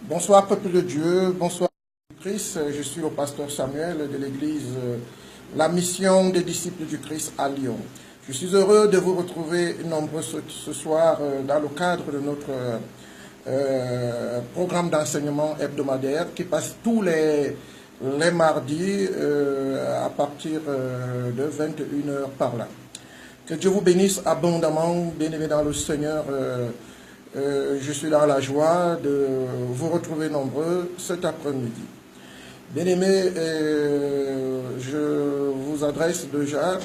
Bonsoir peuple de Dieu, bonsoir Christ, je suis le pasteur Samuel de l'église La Mission des disciples du Christ à Lyon. Je suis heureux de vous retrouver nombreux ce soir dans le cadre de notre programme d'enseignement hebdomadaire qui passe tous les mardis à partir de 21h par là. Que Dieu vous bénisse abondamment, bien-aimés dans le Seigneur. Je suis dans la joie de vous retrouver nombreux cet après-midi. Bien-aimés, je vous adresse déjà,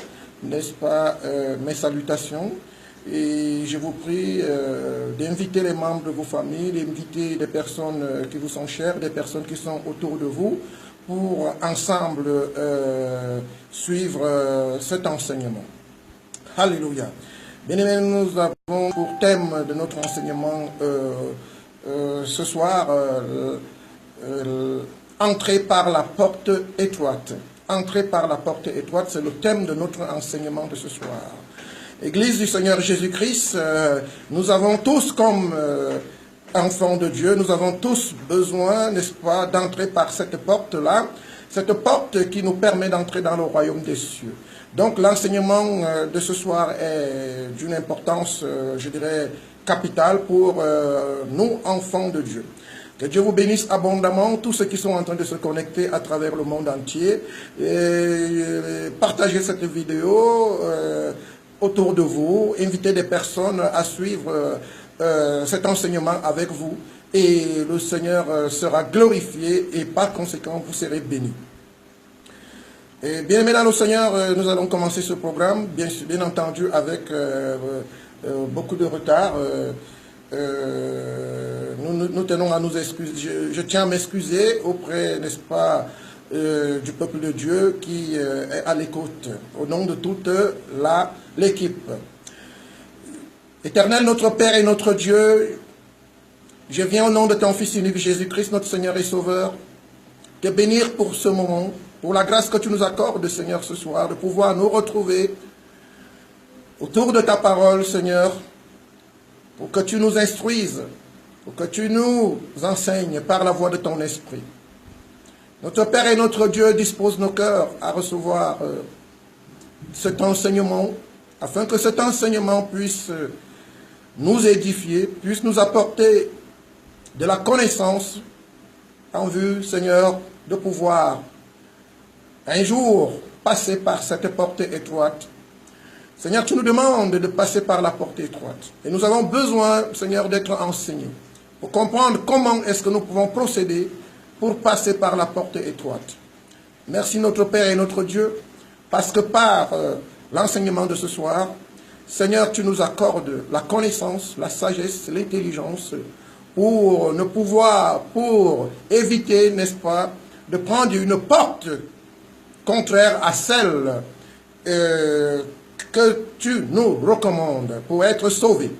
n'est-ce pas, mes salutations. Et je vous prie d'inviter les membres de vos familles, d'inviter des personnes qui vous sont chères, des personnes qui sont autour de vous, pour ensemble suivre cet enseignement. Alléluia. Bien-aimés, nous avons pour thème de notre enseignement ce soir entrer par la porte étroite. Entrer par la porte étroite, c'est le thème de notre enseignement de ce soir. Église du Seigneur Jésus-Christ, nous avons tous comme enfants de Dieu, nous avons tous besoin, n'est-ce pas, d'entrer par cette porte-là, cette porte qui nous permet d'entrer dans le royaume des cieux. Donc l'enseignement de ce soir est d'une importance, je dirais, capitale pour nous, enfants de Dieu. Que Dieu vous bénisse abondamment, tous ceux qui sont en train de se connecter à travers le monde entier. Et partagez cette vidéo autour de vous, invitez des personnes à suivre cet enseignement avec vous. Et le Seigneur sera glorifié et par conséquent, vous serez bénis. Et bien aimés dans le Seigneur, nous allons commencer ce programme, bien entendu avec beaucoup de retard. Nous tenons à nous excuser. Je tiens à m'excuser auprès, n'est-ce pas, du peuple de Dieu qui est à l'écoute, au nom de toute l'équipe. Éternel, notre Père et notre Dieu, je viens au nom de ton Fils unique Jésus-Christ, notre Seigneur et Sauveur, te bénir pour ce moment, pour la grâce que tu nous accordes, Seigneur, ce soir, de pouvoir nous retrouver autour de ta parole, Seigneur, pour que tu nous instruises, pour que tu nous enseignes par la voix de ton esprit. Notre Père et notre Dieu dispose nos cœurs à recevoir cet enseignement, afin que cet enseignement puisse nous édifier, puisse nous apporter de la connaissance en vue, Seigneur, de pouvoir un jour passer par cette porte étroite. Seigneur, tu nous demandes de passer par la porte étroite. Et nous avons besoin, Seigneur, d'être enseignés pour comprendre comment est-ce que nous pouvons procéder pour passer par la porte étroite. Merci notre Père et notre Dieu, parce que par l'enseignement de ce soir, Seigneur, tu nous accordes la connaissance, la sagesse, l'intelligence pour éviter, n'est-ce pas, de prendre une porte contraire à celle que tu nous recommandes pour être sauvés.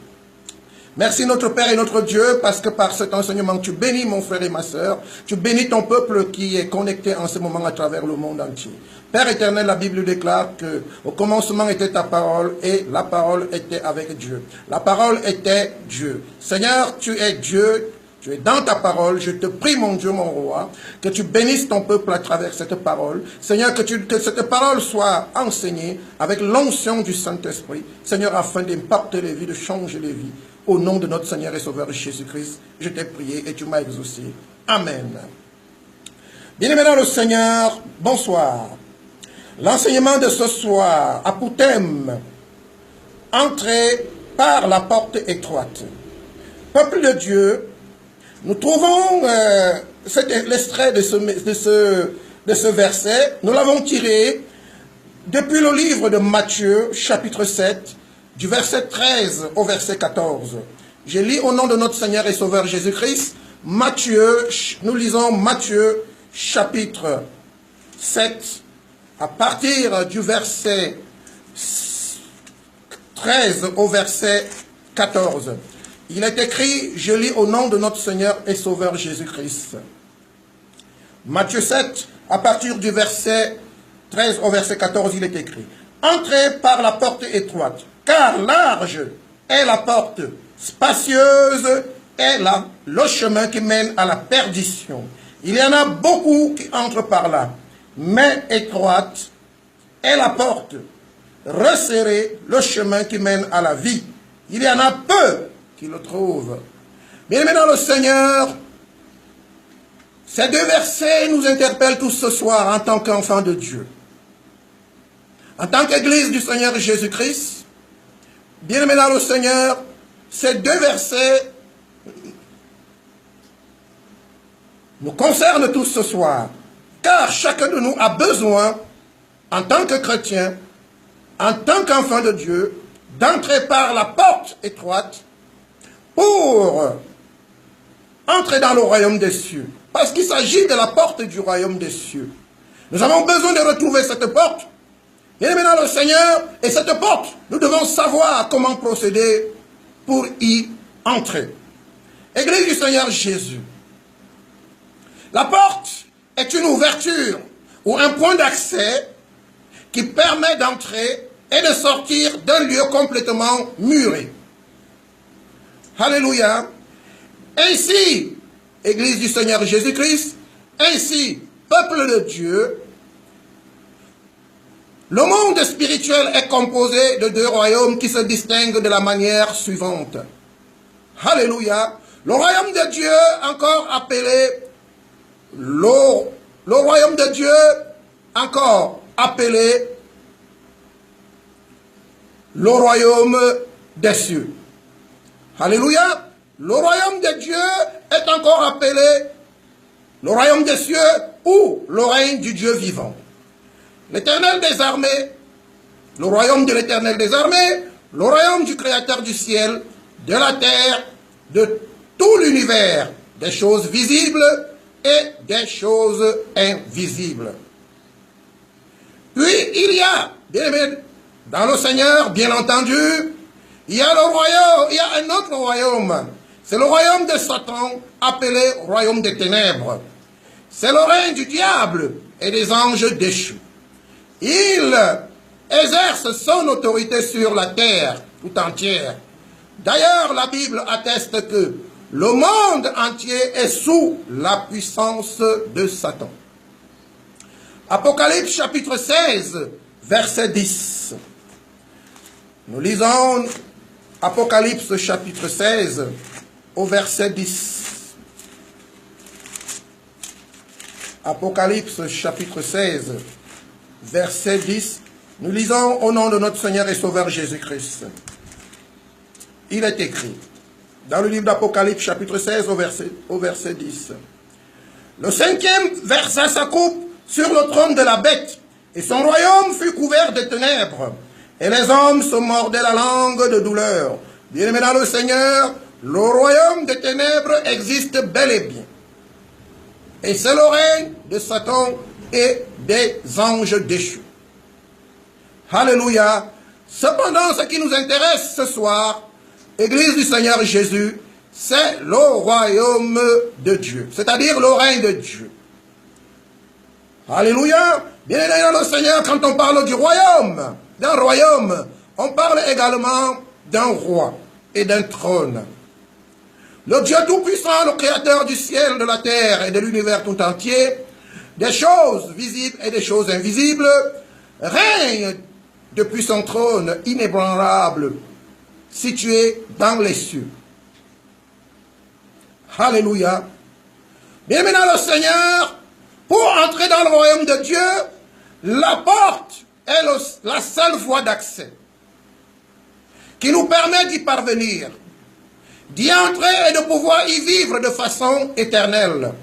Merci notre Père et notre Dieu, parce que par cet enseignement, tu bénis mon frère et ma sœur, tu bénis ton peuple qui est connecté en ce moment à travers le monde entier. Père éternel, la Bible déclare que au commencement était ta parole et la parole était avec Dieu. La parole était Dieu. Seigneur, tu es Dieu. Tu es dans ta parole, je te prie mon Dieu, mon roi, que tu bénisses ton peuple à travers cette parole. Seigneur, que cette parole soit enseignée avec l'onction du Saint-Esprit. Seigneur, afin d'impacter les vies, de changer les vies. Au nom de notre Seigneur et Sauveur Jésus-Christ, je t'ai prié et tu m'as exaucé. Amen. Bien-aimés dans le Seigneur, bonsoir. L'enseignement de ce soir a pour thème « Entrer par la porte étroite ». Peuple de Dieu, nous trouvons l'extrait de ce verset, nous l'avons tiré depuis le livre de Matthieu, chapitre 7, du verset 13 au verset 14. Je lis au nom de notre Seigneur et Sauveur Jésus-Christ, Matthieu, nous lisons Matthieu, chapitre 7, à partir du verset 13 au verset 14. Il est écrit, je lis au nom de notre Seigneur et Sauveur Jésus-Christ. Matthieu 7, à partir du verset 13 au verset 14, il est écrit. Entrez par la porte étroite, car large est la porte, spacieuse est là le chemin qui mène à la perdition. Il y en a beaucoup qui entrent par là, mais étroite est la porte, resserré le chemin qui mène à la vie. Il y en a peu qui le trouvent. Bien aimés dans le Seigneur, ces deux versets nous interpellent tous ce soir en tant qu'enfants de Dieu. En tant qu'Église du Seigneur Jésus-Christ, bien aimés dans le Seigneur, ces deux versets nous concernent tous ce soir, car chacun de nous a besoin, en tant que chrétien, en tant qu'enfant de Dieu, d'entrer par la porte étroite pour entrer dans le royaume des cieux. Parce qu'il s'agit de la porte du royaume des cieux. Nous avons besoin de retrouver cette porte. Bien aimé dans le Seigneur, et cette porte, nous devons savoir comment procéder pour y entrer. Église du Seigneur Jésus. La porte est une ouverture ou un point d'accès qui permet d'entrer et de sortir d'un lieu complètement muré. Alléluia. Ainsi, Église du Seigneur Jésus-Christ, ainsi, peuple de Dieu, le monde spirituel est composé de deux royaumes qui se distinguent de la manière suivante. Alléluia. Le royaume de Dieu, encore appelé le royaume de Dieu, encore appelé le royaume des cieux. Alléluia. Le royaume de Dieu est encore appelé le royaume des cieux ou le règne du Dieu vivant. L'Éternel des armées, le royaume de l'Éternel des armées, le royaume du Créateur du ciel, de la terre, de tout l'univers, des choses visibles et des choses invisibles. Puis il y a, bien aimé, dans le Seigneur, bien entendu, il y a le royaume, il y a un autre royaume. C'est le royaume de Satan, appelé royaume des ténèbres. C'est le règne du diable et des anges déchus. Il exerce son autorité sur la terre tout entière. D'ailleurs, la Bible atteste que le monde entier est sous la puissance de Satan. Apocalypse chapitre 16, verset 10. Nous lisons Apocalypse chapitre 16 au verset 10. Apocalypse chapitre 16, verset 10. Nous lisons au nom de notre Seigneur et Sauveur Jésus-Christ. Il est écrit dans le livre d'Apocalypse chapitre 16 au verset 10. Le cinquième versa sa coupe sur le trône de la bête, et son royaume fut couvert de ténèbres, et les hommes se mordaient la langue de douleur. Bien-aimés dans le Seigneur, le royaume des ténèbres existe bel et bien. Et c'est le règne de Satan et des anges déchus. Alléluia. Cependant, ce qui nous intéresse ce soir, Église du Seigneur Jésus, c'est le royaume de Dieu, c'est-à-dire le règne de Dieu. Alléluia. Bien aimé dans le Seigneur, quand on parle du royaume, d'un royaume, on parle également d'un roi et d'un trône. Le Dieu Tout-Puissant, le Créateur du ciel, de la terre et de l'univers tout entier, des choses visibles et des choses invisibles, règne depuis son trône inébranlable, situé dans les cieux. Alléluia. Bien maintenant le Seigneur, pour entrer dans le royaume de Dieu, la porte est la seule voie d'accès qui nous permet d'y parvenir, d'y entrer et de pouvoir y vivre de façon éternelle.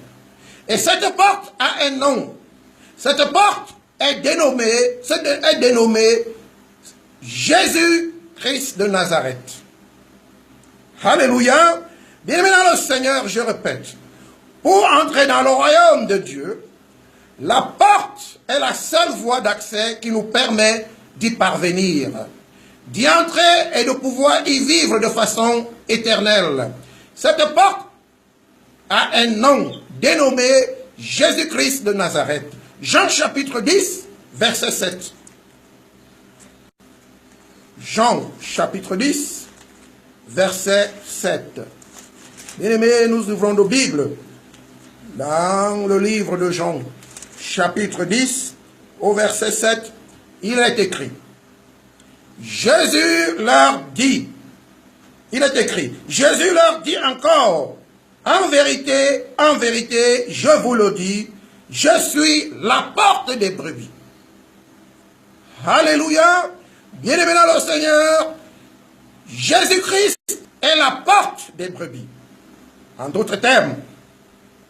Et cette porte a un nom. Cette porte est dénommée Jésus-Christ de Nazareth. Alléluia. Bien maintenant le Seigneur, je répète, pour entrer dans le royaume de Dieu, la porte est la seule voie d'accès qui nous permet d'y parvenir, d'y entrer et de pouvoir y vivre de façon éternelle. Cette porte a un nom dénommé Jésus-Christ de Nazareth. Jean chapitre 10, verset 7. Jean chapitre 10, verset 7. Bien-aimés, nous ouvrons nos Bibles dans le livre de Jean, chapitre 10, au verset 7, il est écrit. Jésus leur dit, il est écrit, Jésus leur dit encore, en vérité, je vous le dis, je suis la porte des brebis. Alléluia, bien-aimé dans le Seigneur, Jésus-Christ est la porte des brebis. En d'autres termes,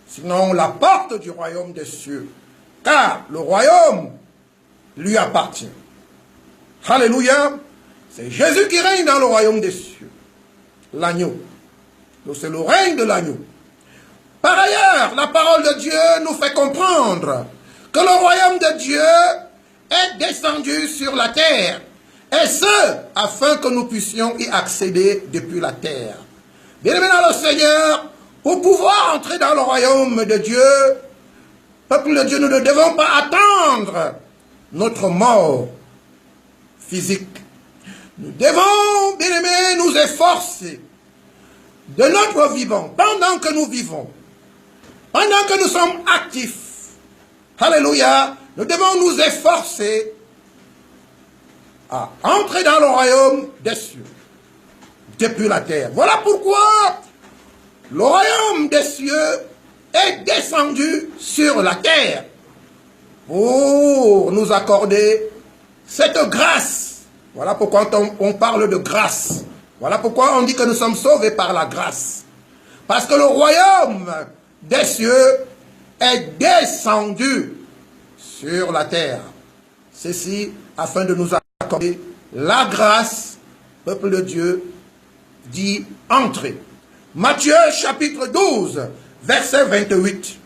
sinon la porte du royaume des cieux, car le royaume lui appartient. Alléluia, c'est Jésus qui règne dans le royaume des cieux, l'agneau. Donc c'est le règne de l'agneau. Par ailleurs, la parole de Dieu nous fait comprendre que le royaume de Dieu est descendu sur la terre, et ce, afin que nous puissions y accéder depuis la terre. Bien-aimé dans le Seigneur, pour pouvoir entrer dans le royaume de Dieu, peuple de Dieu, nous ne devons pas attendre notre mort physique. Nous devons, bien-aimés, nous efforcer de notre vivant, pendant que nous vivons, pendant que nous sommes actifs. Alléluia, nous devons nous efforcer à entrer dans le royaume des cieux, depuis la terre. Voilà pourquoi le royaume des cieux est descendu sur la terre pour nous accorder cette grâce. Voilà pourquoi on parle de grâce. Voilà pourquoi on dit que nous sommes sauvés par la grâce. Parce que le royaume des cieux est descendu sur la terre. Ceci afin de nous accorder la grâce, peuple de Dieu, d'y entrer. Matthieu chapitre 12, verset 28.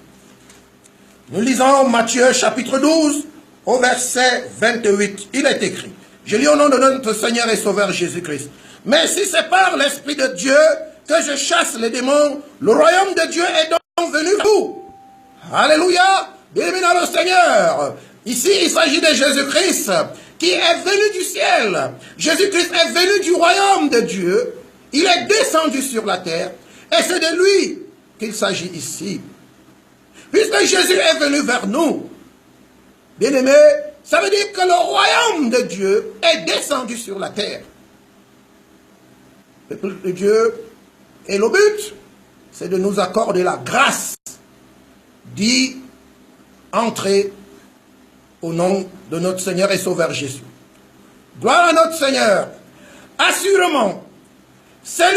Nous lisons Matthieu chapitre 12 au verset 28. Il est écrit. Je lis au nom de notre Seigneur et Sauveur Jésus-Christ. Mais si c'est par l'Esprit de Dieu que je chasse les démons, le royaume de Dieu est donc venu vous. Alléluia. Bienvenue dans le Seigneur. Ici, il s'agit de Jésus-Christ qui est venu du ciel. Jésus-Christ est venu du royaume de Dieu. Il est descendu sur la terre. Et c'est de lui qu'il s'agit ici. Puisque Jésus est venu vers nous, bien-aimés, ça veut dire que le royaume de Dieu est descendu sur la terre. Le peuple de Dieu, et le but, c'est de nous accorder la grâce d'y entrer au nom de notre Seigneur et Sauveur Jésus. Gloire à notre Seigneur. Assurément, celui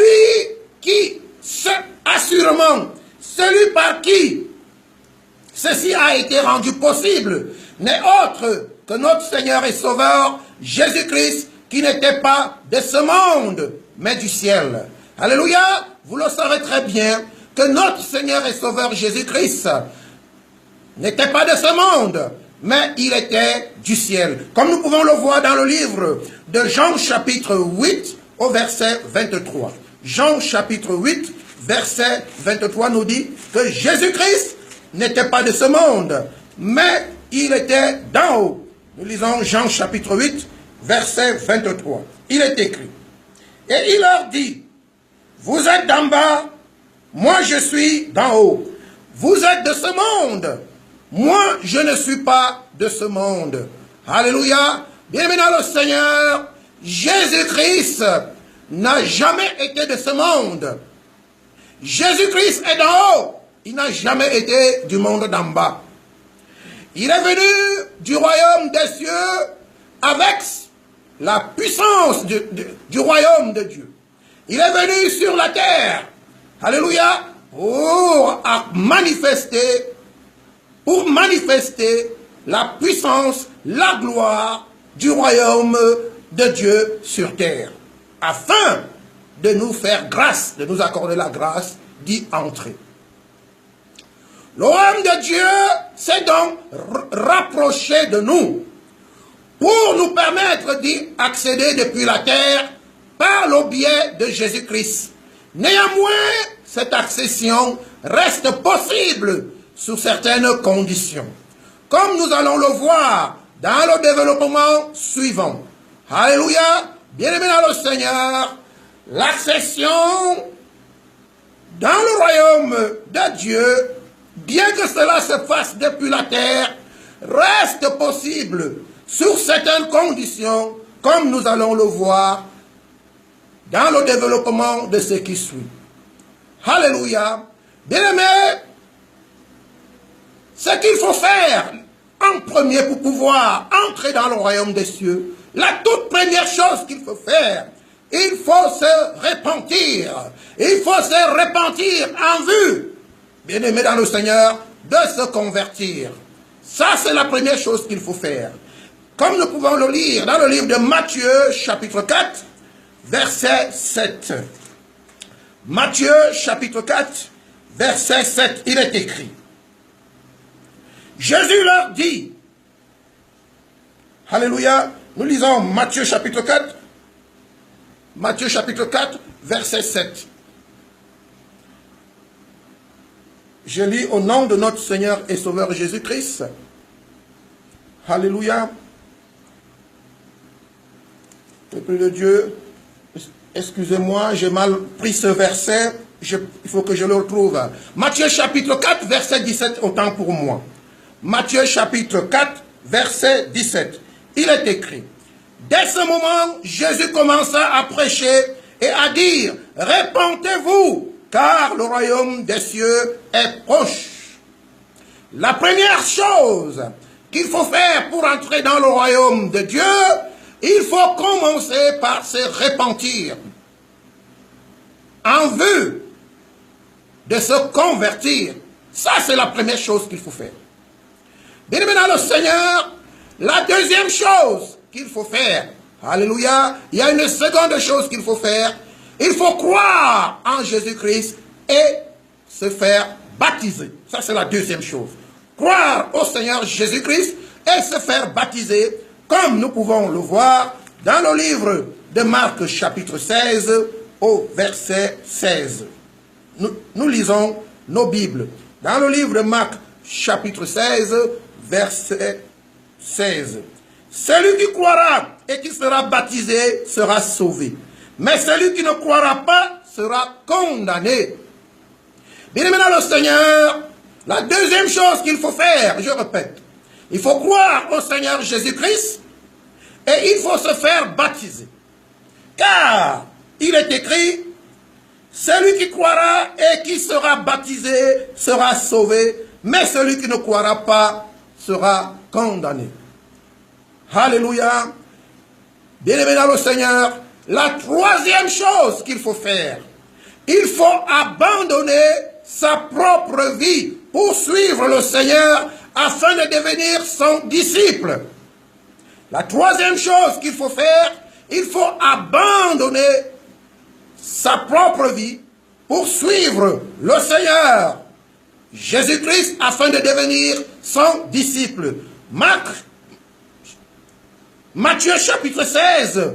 par qui ceci a été rendu possible n'est autre que notre Seigneur et Sauveur Jésus-Christ, qui n'était pas de ce monde, mais du ciel. Alléluia, vous le saurez très bien que notre Seigneur et Sauveur Jésus-Christ n'était pas de ce monde, mais il était du ciel. Comme nous pouvons le voir dans le livre de Jean chapitre 8 au verset 23. Jean chapitre 8, verset 23 nous dit que Jésus-Christ n'était pas de ce monde, mais il était d'en haut. Nous lisons Jean chapitre 8, verset 23. Il est écrit. Et il leur dit, vous êtes d'en bas, moi je suis d'en haut. Vous êtes de ce monde, moi je ne suis pas de ce monde. Alléluia. Bienvenue dans le Seigneur. Jésus-Christ n'a jamais été de ce monde. Jésus-Christ est d'en haut. Il n'a jamais été du monde d'en bas. Il est venu du royaume des cieux avec la puissance du royaume de Dieu. Il est venu sur la terre, alléluia, pour manifester la puissance, la gloire du royaume de Dieu sur terre, afin de nous faire grâce, de nous accorder la grâce d'y entrer. Le royaume de Dieu s'est donc rapproché de nous pour nous permettre d'y accéder depuis la terre par le biais de Jésus-Christ. Néanmoins, cette accession reste possible sous certaines conditions, comme nous allons le voir dans le développement suivant. Alléluia, bien-aimé dans le Seigneur, l'accession dans le royaume de Dieu, bien que cela se fasse depuis la terre, reste possible sur certaines conditions, comme nous allons le voir dans le développement de ce qui suit. Alléluia. Bien-aimés, ce qu'il faut faire en premier pour pouvoir entrer dans le royaume des cieux, la toute première chose qu'il faut faire, il faut se repentir. Il faut se repentir en vue, bien-aimés dans le Seigneur, de se convertir. Ça, c'est la première chose qu'il faut faire. Comme nous pouvons le lire dans le livre de Matthieu, chapitre 4, verset 7. Matthieu, chapitre 4, verset 7, il est écrit. Jésus leur dit, alléluia, nous lisons Matthieu, chapitre 4, Matthieu, chapitre 4, verset 7. Je lis au nom de notre Seigneur et Sauveur Jésus-Christ. Alléluia. Peuple de Dieu, excusez-moi, j'ai mal pris ce verset, il faut que je le retrouve. Matthieu chapitre 4, verset 17, autant pour moi. Matthieu chapitre 4, verset 17. Il est écrit, dès ce moment, Jésus commença à prêcher et à dire, répentez-vous, car le royaume des cieux est proche. La première chose qu'il faut faire pour entrer dans le royaume de Dieu, il faut commencer par se repentir en vue de se convertir. Ça, c'est la première chose qu'il faut faire. Bien-aimé dans le Seigneur, la deuxième chose qu'il faut faire, alléluia, il y a une seconde chose qu'il faut faire. Il faut croire en Jésus-Christ et se faire baptiser. Ça, c'est la deuxième chose. Croire au Seigneur Jésus-Christ et se faire baptiser, comme nous pouvons le voir dans le livre de Marc, chapitre 16, au verset 16. Nous lisons nos Bibles. Dans le livre de Marc, chapitre 16, verset 16. Celui qui croira et qui sera baptisé sera sauvé. Mais celui qui ne croira pas sera condamné. Bien-aimé dans le Seigneur, la deuxième chose qu'il faut faire, je répète, il faut croire au Seigneur Jésus-Christ et il faut se faire baptiser. Car il est écrit, celui qui croira et qui sera baptisé sera sauvé, mais celui qui ne croira pas sera condamné. Alléluia. Bien-aimé dans le Seigneur, la troisième chose qu'il faut faire, il faut abandonner sa propre vie pour suivre le Seigneur afin de devenir son disciple. La troisième chose qu'il faut faire, il faut abandonner sa propre vie pour suivre le Seigneur Jésus-Christ afin de devenir son disciple. Matthieu chapitre 16,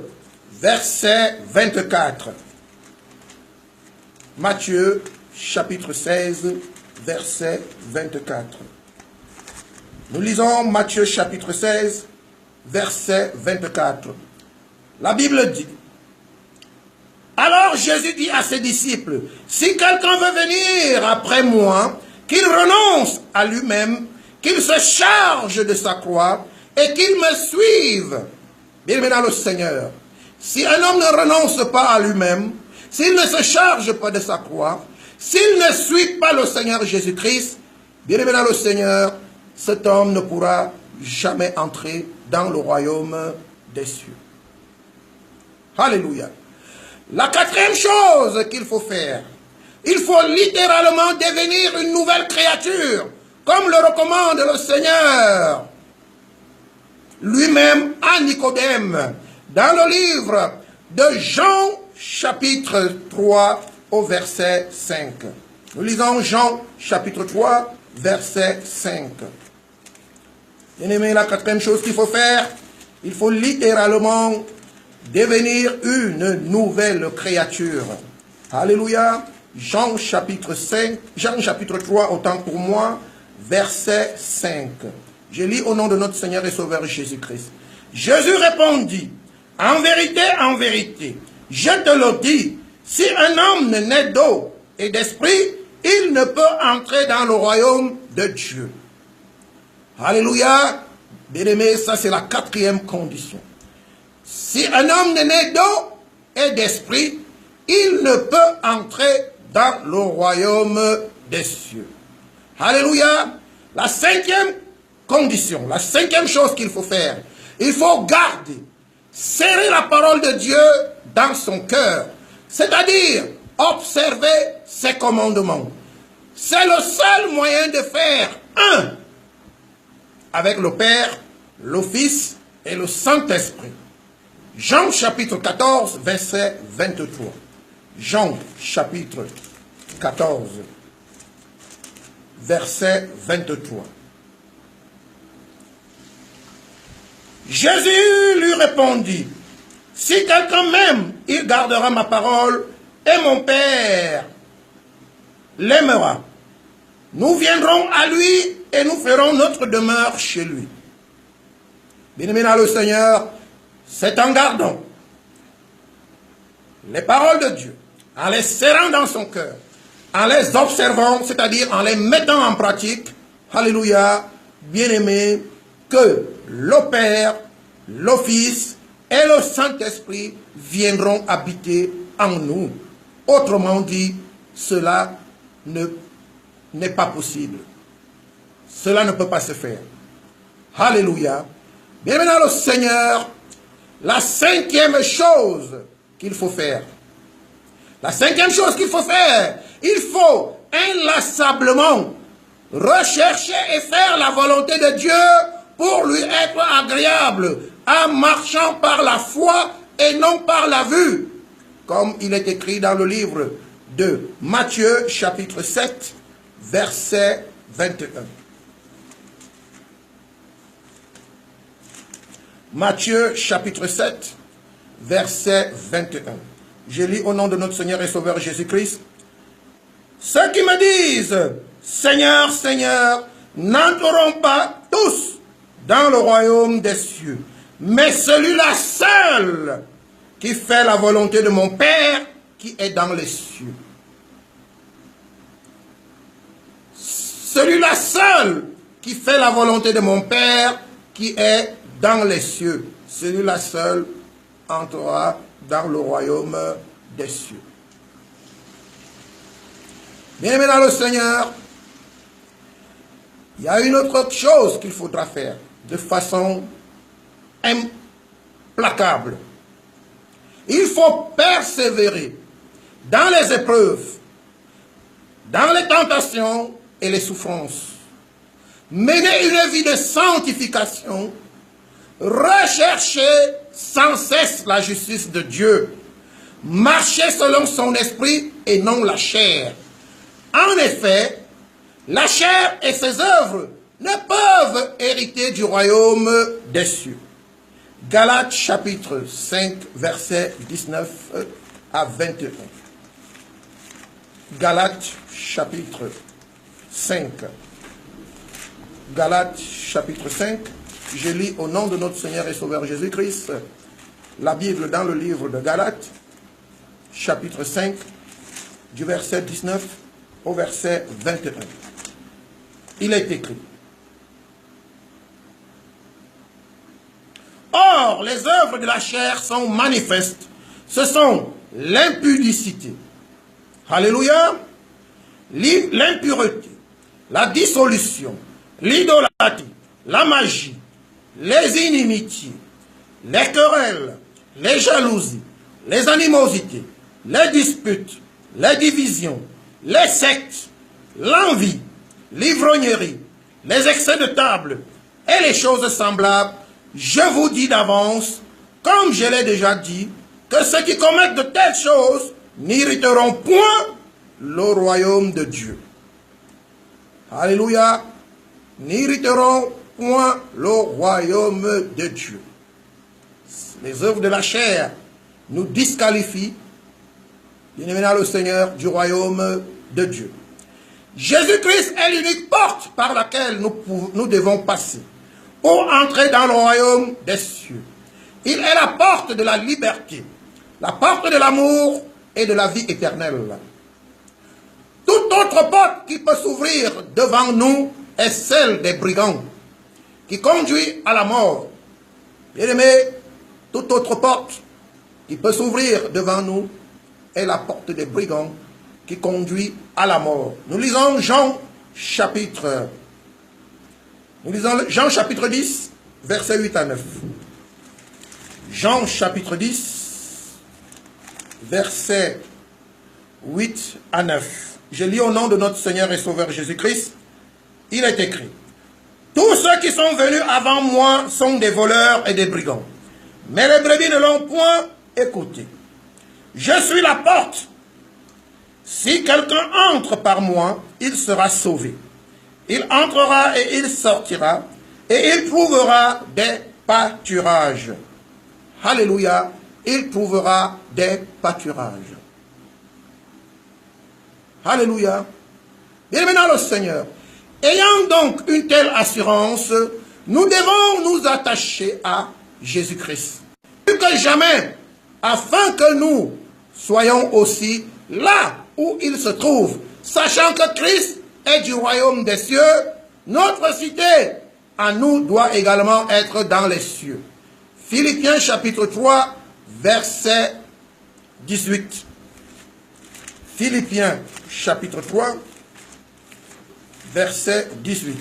verset 24. Matthieu chapitre 16, verset 24. Nous lisons Matthieu chapitre 16, verset 24. La Bible dit, alors Jésus dit à ses disciples, si quelqu'un veut venir après moi, qu'il renonce à lui-même, qu'il se charge de sa croix et qu'il me suive. Bien dans le Seigneur, si un homme ne renonce pas à lui-même, s'il ne se charge pas de sa croix, s'il ne suit pas le Seigneur Jésus-Christ, bien dans le Seigneur, cet homme ne pourra jamais entrer dans le royaume des cieux. Alléluia. La quatrième chose qu'il faut faire, il faut littéralement devenir une nouvelle créature, comme le recommande le Seigneur lui-même à Nicodème, dans le livre de Jean, chapitre 3, au verset 5. Nous lisons Jean, chapitre 3, verset 5. Bien-aimé, la quatrième chose qu'il faut faire, il faut littéralement devenir une nouvelle créature. Alléluia. Jean chapitre 3, autant pour moi, verset 5. Je lis au nom de notre Seigneur et Sauveur Jésus-Christ. Jésus répondit, en vérité, je te le dis, si un homme ne naît d'eau et d'esprit, il ne peut entrer dans le royaume de Dieu. Alléluia. Bien-aimé, ça c'est la 4e condition. Si un homme n'est né d'eau et d'esprit, il ne peut entrer dans le royaume des cieux. Alléluia. La 5e condition, la 5e chose qu'il faut faire, il faut garder, serrer la parole de Dieu dans son cœur, c'est-à-dire observer ses commandements. C'est le seul moyen de faire un avec le Père, le Fils et le Saint-Esprit. Jean chapitre 14, verset 23. Jean chapitre 14, verset 23. Jésus lui répondit, « Si quelqu'un m'aime, il gardera ma parole, et mon Père l'aimera. Nous viendrons à lui et nous ferons notre demeure chez lui. » Bien-aimé dans le Seigneur, c'est en gardant les paroles de Dieu, en les serrant dans son cœur, en les observant, c'est-à-dire en les mettant en pratique, alléluia, bien-aimé, que le Père, le Fils et le Saint-Esprit viendront habiter en nous. Autrement dit, cela n'est pas possible. Cela ne peut pas se faire. Alléluia. Bien-aimé dans le Seigneur, la 5e chose qu'il faut faire. La 5e chose qu'il faut faire, il faut inlassablement rechercher et faire la volonté de Dieu pour lui être agréable, en marchant par la foi et non par la vue, comme il est écrit dans le livre de Matthieu, chapitre 7, verset 21. Matthieu, chapitre 7, verset 21. Je lis au nom de notre Seigneur et Sauveur Jésus-Christ. Ceux qui me disent, Seigneur, Seigneur, n'entreront pas tous dans le royaume des cieux, mais celui-là seul qui fait la volonté de mon Père qui est dans les cieux. Celui-là seul qui fait la volonté de mon Père qui est dans les cieux. Celui-là seul entrera dans le royaume des cieux. Bien-aimé dans le Seigneur, il y a une autre chose qu'il faudra faire de façon implacable. Il faut persévérer dans les épreuves, dans les tentations et les souffrances. Mener une vie de sanctification, rechercher sans cesse la justice de Dieu, marcher selon son esprit et non la chair. En effet, la chair et ses œuvres ne peuvent hériter du royaume des cieux. Galates chapitre 5, verset 19 à 21. Galates chapitre 5. Galates chapitre 5. Je lis au nom de notre Seigneur et Sauveur Jésus-Christ la Bible dans le livre de Galates, chapitre 5, du verset 19 au verset 21. Il est écrit. Or, les œuvres de la chair sont manifestes. Ce sont l'impudicité. Alléluia. L'impureté, la dissolution, l'idolâtrie, la magie, les inimitiés, les querelles, les jalousies, les animosités, les disputes, les divisions, les sectes, l'envie, l'ivrognerie, les excès de table et les choses semblables. Je vous dis d'avance, comme je l'ai déjà dit, que ceux qui commettent de telles choses n'hériteront point le royaume de Dieu. Alléluia. N'hériteront point le royaume de Dieu. Les œuvres de la chair nous disqualifient, bien-aimés dans le Seigneur, du royaume de Dieu. Jésus-Christ est l'unique porte par laquelle nous devons passer pour entrer dans le royaume des cieux. Il est la porte de la liberté, la porte de l'amour et de la vie éternelle. Toute autre porte qui peut s'ouvrir devant nous est celle des brigands, qui conduit à la mort. Bien-aimés, toute autre porte qui peut s'ouvrir devant nous est la porte des brigands qui conduit à la mort. Nous lisons Jean chapitre 10, versets 8 à 9. Jean chapitre 10, versets 8 à 9. Je lis au nom de notre Seigneur et Sauveur Jésus-Christ. Il est écrit: tous ceux qui sont venus avant moi sont des voleurs et des brigands, mais les brebis ne l'ont point écouté. Je suis la porte. Si quelqu'un entre par moi, il sera sauvé. Il entrera et il sortira, et il trouvera des pâturages. Alléluia, il trouvera des pâturages. Alléluia. Bien maintenant le Seigneur. Ayant donc une telle assurance, nous devons nous attacher à Jésus-Christ. Plus que jamais, afin que nous soyons aussi là où il se trouve, sachant que Christ est du royaume des cieux, notre cité à nous doit également être dans les cieux. Philippiens chapitre 3, verset 18. Philippiens chapitre 3, verset 18.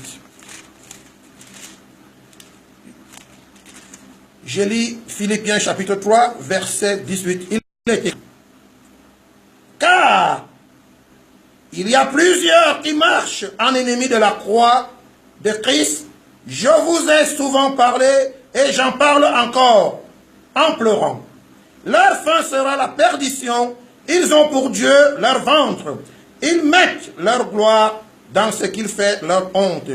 Je lis Philippiens chapitre 3, verset 18. Il est écrit: car il y a plusieurs qui marchent en ennemis de la croix de Christ. Je vous ai souvent parlé et j'en parle encore en pleurant. Leur fin sera la perdition. Ils ont pour Dieu leur ventre. Ils mettent leur gloire dans ce qu'ils font leur honte.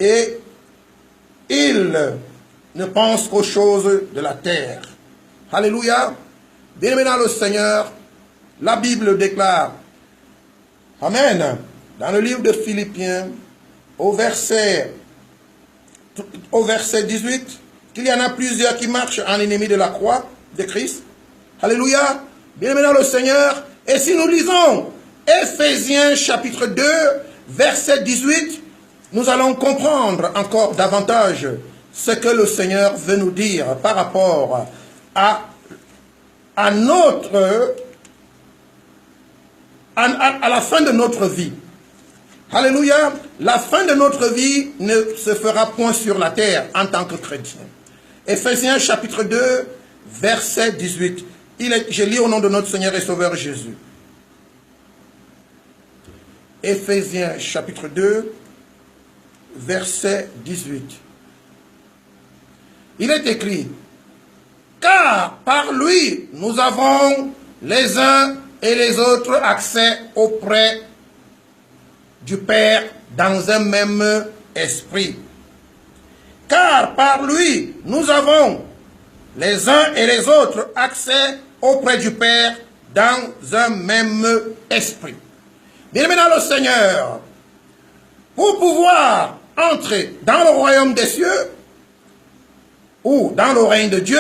Et ils ne pensent qu'aux choses de la terre. Alléluia. Bien-aimé dans le Seigneur, la Bible déclare, amen, dans le livre de Philippiens, au verset 18, qu'il y en a plusieurs qui marchent en ennemi de la croix de Christ. Alléluia. Bien-aimé dans le Seigneur. Et si nous lisons Éphésiens chapitre 2, verset 18, nous allons comprendre encore davantage ce que le Seigneur veut nous dire par rapport à la fin de notre vie. Alléluia. La fin de notre vie ne se fera point sur la terre en tant que chrétien. Éphésiens chapitre 2, verset 18. Je lis au nom de notre Seigneur et Sauveur Jésus. Éphésiens chapitre 2, verset 18. Il est écrit: car par lui nous avons les uns et les autres accès auprès du Père dans un même esprit. Car par lui nous avons les uns et les autres accès auprès du Père dans un même esprit. Bien-aimés dans le Seigneur, pour pouvoir entrer dans le royaume des cieux ou dans le règne de Dieu,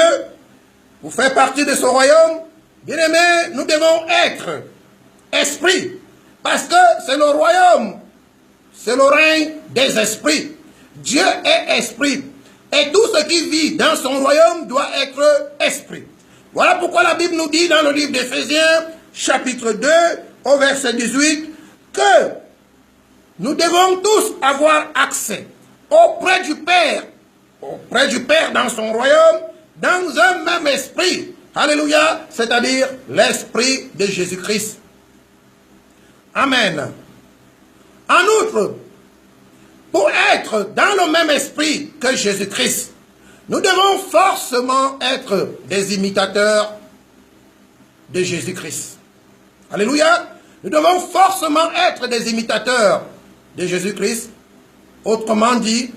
pour faire partie de ce royaume, bien-aimés, nous devons être esprits, parce que c'est le royaume, c'est le règne des esprits. Dieu est esprit, et tout ce qui vit dans son royaume doit être esprit. Voilà pourquoi la Bible nous dit dans le livre d'Éphésiens, chapitre 2, au verset 18, que nous devons tous avoir accès auprès du Père dans son royaume, dans un même esprit. Alléluia, c'est-à-dire l'esprit de Jésus-Christ. Amen. En outre, pour être dans le même esprit que Jésus-Christ, nous devons forcément être des imitateurs de Jésus-Christ. Alléluia. Nous devons forcément être des imitateurs de Jésus-Christ. Autrement dit,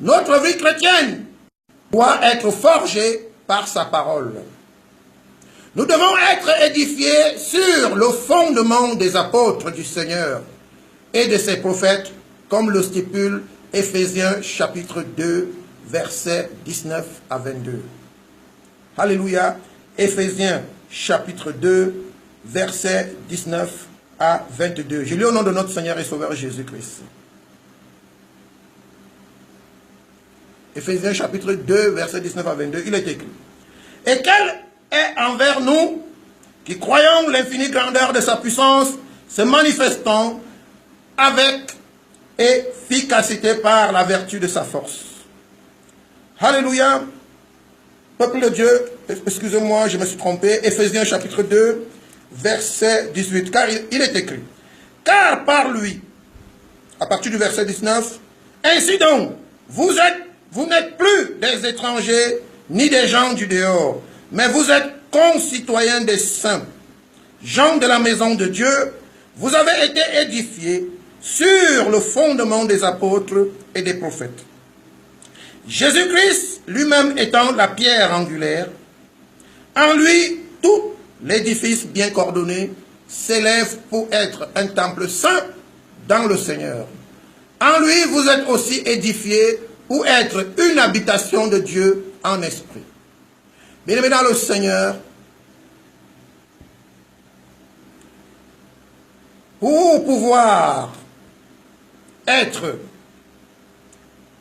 notre vie chrétienne doit être forgée par sa parole. Nous devons être édifiés sur le fondement des apôtres du Seigneur et de ses prophètes, comme le stipule Éphésiens chapitre 2, versets 19 à 22. Alléluia. Éphésiens chapitre 2, versets 19 à 22. Je lis au nom de notre Seigneur et Sauveur Jésus-Christ. Éphésiens chapitre 2, verset 19 à 22, il est écrit. Et quel est envers nous, qui croyons l'infinie grandeur de sa puissance, se manifestant avec efficacité par la vertu de sa force. Alléluia. Peuple de Dieu, excusez-moi, je me suis trompé. Vous chapitre 2, verset 18. Car il est écrit. Car par lui, à partir du verset 19, ainsi donc, vous n'êtes plus des étrangers, ni des gens du dehors, mais vous êtes concitoyens des saints, gens de la maison de Dieu. Vous avez été édifiés sur le fondement des apôtres et des prophètes. Jésus-Christ lui-même étant la pierre angulaire, en lui tout l'édifice bien coordonné s'élève pour être un temple saint dans le Seigneur. En lui vous êtes aussi édifiés pour être une habitation de Dieu en esprit. Bien-aimés dans le Seigneur, pour pouvoir être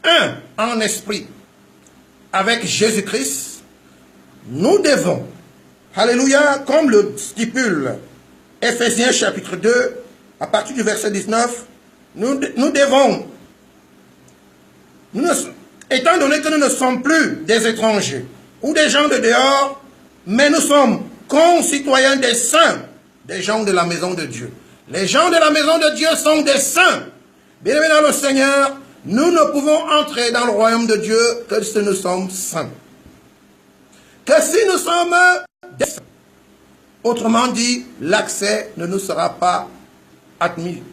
un en esprit avec Jésus-Christ, nous devons, alléluia, comme le stipule Éphésiens chapitre 2, à partir du verset 19, nous devons, étant donné que nous ne sommes plus des étrangers ou des gens de dehors, mais nous sommes concitoyens des saints, des gens de la maison de Dieu. Les gens de la maison de Dieu sont des saints. Bien-aimés dans le Seigneur, nous ne pouvons entrer dans le royaume de Dieu que si nous sommes saints. Que si nous sommes des saints. Autrement dit, l'accès ne nous sera pas admis.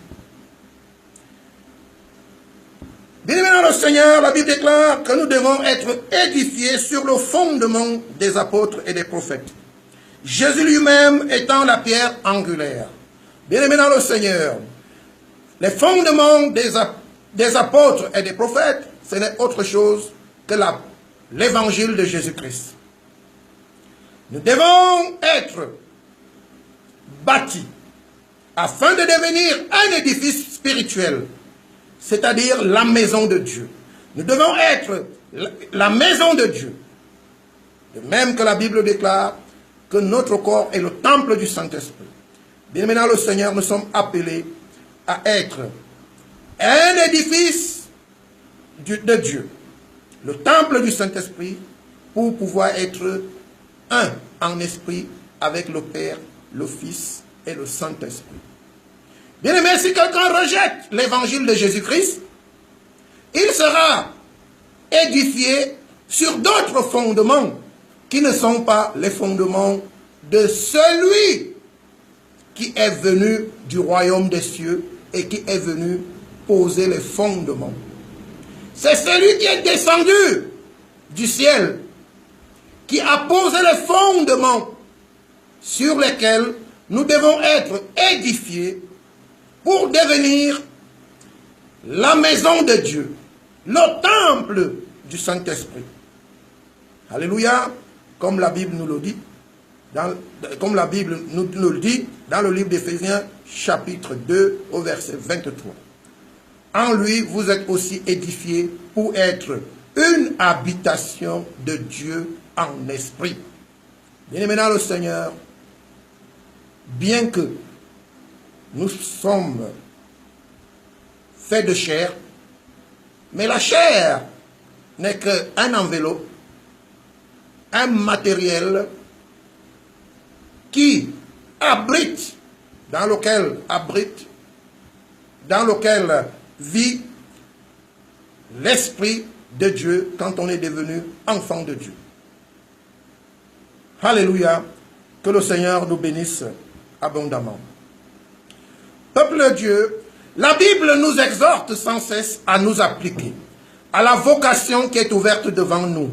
Bien-aimés dans le Seigneur, la Bible déclare que nous devons être édifiés sur le fondement des apôtres et des prophètes. Jésus lui-même étant la pierre angulaire. Bien-aimés dans le Seigneur, les fondements des apôtres et des prophètes, ce n'est autre chose que l'évangile de Jésus-Christ. Nous devons être bâtis afin de devenir un édifice spirituel, c'est-à-dire la maison de Dieu. Nous devons être la maison de Dieu. De même que la Bible déclare que notre corps est le temple du Saint-Esprit. Bien maintenant, le Seigneur, nous sommes appelés à être un édifice de Dieu, le temple du Saint-Esprit, pour pouvoir être un en esprit avec le Père, le Fils et le Saint-Esprit. Bien aimé, si quelqu'un rejette l'évangile de Jésus-Christ, il sera édifié sur d'autres fondements qui ne sont pas les fondements de celui qui est venu du royaume des cieux et qui est venu poser les fondements. C'est celui qui est descendu du ciel, qui a posé les fondements sur lesquels nous devons être édifiés pour devenir la maison de Dieu, le temple du Saint-Esprit. Alléluia, comme la Bible nous le dit, comme la Bible nous le dit dans le livre d'Éphésiens, chapitre 2, au verset 23. En lui, vous êtes aussi édifiés pour être une habitation de Dieu en esprit. Bien-aimés dans le Seigneur, bien que nous sommes faits de chair, mais la chair n'est qu'un enveloppe, un matériel qui abrite, dans lequel vit l'Esprit de Dieu quand on est devenu enfant de Dieu. Alléluia, que le Seigneur nous bénisse abondamment. Peuple de Dieu, la Bible nous exhorte sans cesse à nous appliquer à la vocation qui est ouverte devant nous,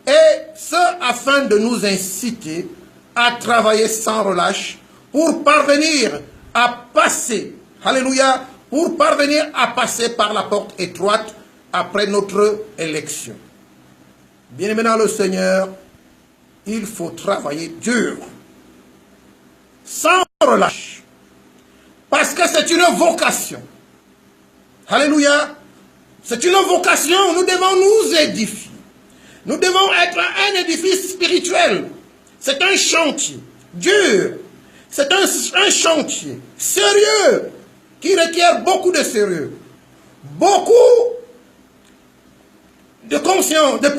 et ce afin de nous inciter à travailler sans relâche pour parvenir à passer, alléluia, pour parvenir à passer par la porte étroite après notre élection. Bien-aimés dans le Seigneur, il faut travailler dur, sans relâche, Parce que c'est une vocation. Alléluia. C'est une vocation. Nous devons nous édifier. Nous devons être un édifice spirituel. C'est un chantier dur. C'est un chantier sérieux qui requiert beaucoup de sérieux. Beaucoup de conscience, la